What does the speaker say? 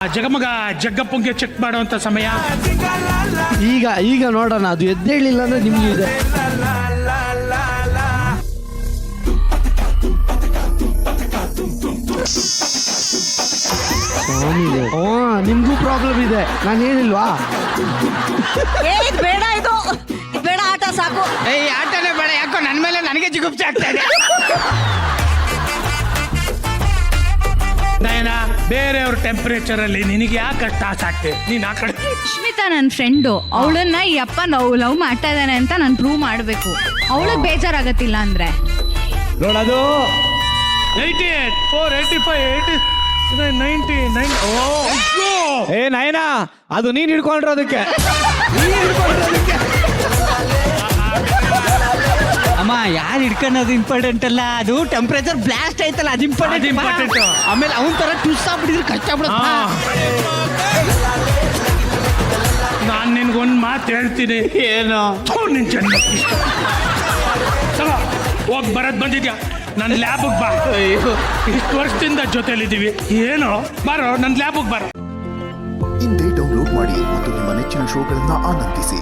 ಜಗಮಗ ಜಗ್ಗಪ್ಪಂಗೆ check ಮಾಡುವಂತ ಸಮಯ ಈಗ ನೋಡೋಣ, ಅದು ಎದ್ದೇಳಿಲ್ಲ ಅಂದ್ರೆ ನಿಮ್ಗೆ ಇದೆ. ನಿಮ್ಗೂ ಪ್ರಾಬ್ಲಮ್ ಇದೆ, ನಾನು ಹೇಳಿಲ್ವಾ? ಬೇಡ, ಇದು ಬೇಡ, ಆಟ ಸಾಕು. ಈ ಆಟನೇ ಬೇಡ, ಯಾಕೋ ನನ್ನ ಮೇಲೆ ನನಗೆ ಜಿಗುಪ್ಸೆ ಆಗ್ತಾ ಇದೆ. ನಯನ, ಬೇರೆಯವ್ರ ಟೆಂಪರೇಚರ್ ಅಲ್ಲಿ ನಿನಗೆ ಯಾಕೆ ಕಷ್ಟ ಆಗ್ತದೆ? ನೀನ್ ಆ ಕಡೆ ಸ್ಮಿತಾ ನನ್ನ ಫ್ರೆಂಡು, ಅವಳನ್ನ ಈ ಅಪ್ಪ ಲವ್ ಮಾಡ್ತಾ ಇದ್ದಾನೆ ಅಂತ ನಾನು ಪ್ರೂವ್ ಮಾಡಬೇಕು. ಅವಳಿಗೆ ಬೇಜಾರಾಗತ್ತಿಲ್ಲ ಅಂದ್ರೆ ನೋಡೋದು 88, 4, 85, 89. ಏ ನಯನ, ಅದು ನೀನ್ ಹಿಡ್ಕೊಂಡಿರೋದಕ್ಕೆ. ಅಮ್ಮ, ಯಾರು ಹಿಡ್ಕೊಳ್ಳೋದು ಇಂಪಾರ್ಟೆಂಟ್ ಅಲ್ಲ, ಅದು ಟೆಂಪರೇಚರ್ ಬ್ಲಾಸ್ಟ್ ಆಯ್ತಲ್ಲ, ಅದು ಇಂಪಾರ್ಟೆಂಟ್. ಆಮೇಲೆ ಅವನ ತರ ಟ್ವಿಸ್ಟ್ ಆಗ್ಬಿಟ್ಟಿದ್ರೆ ಕಷ್ಟ ಬಿಡುತ್ತೆ. ನಾನು ನಿನ್ಗೊಂದು ಮಾತು ಹೇಳ್ತೀನಿ. ಏನು? ನಿನ್ ಜನ್ಮ ಹೋಗಿ ಬರದ್ ಬಂದಿದ್ಯಾ? ನನ್ನ ಲ್ಯಾಬ್ಗೆ ಬಾ. ಇಷ್ಟು ವರ್ಷದಿಂದ ಜೊತೆಲಿದ್ದೀವಿ. ಏನೋ ಬಾರೋ, ನನ್ನ ಲ್ಯಾಬ್ಗೆ ಬಾರೋ. ಇಂದೇ ಡೌನ್ಲೋಡ್ ಮಾಡಿ ಮತ್ತು ನಿಮ್ಮ ನೆಚ್ಚಿನ ಶೋಗಳನ್ನ ಆನಂದಿಸಿ.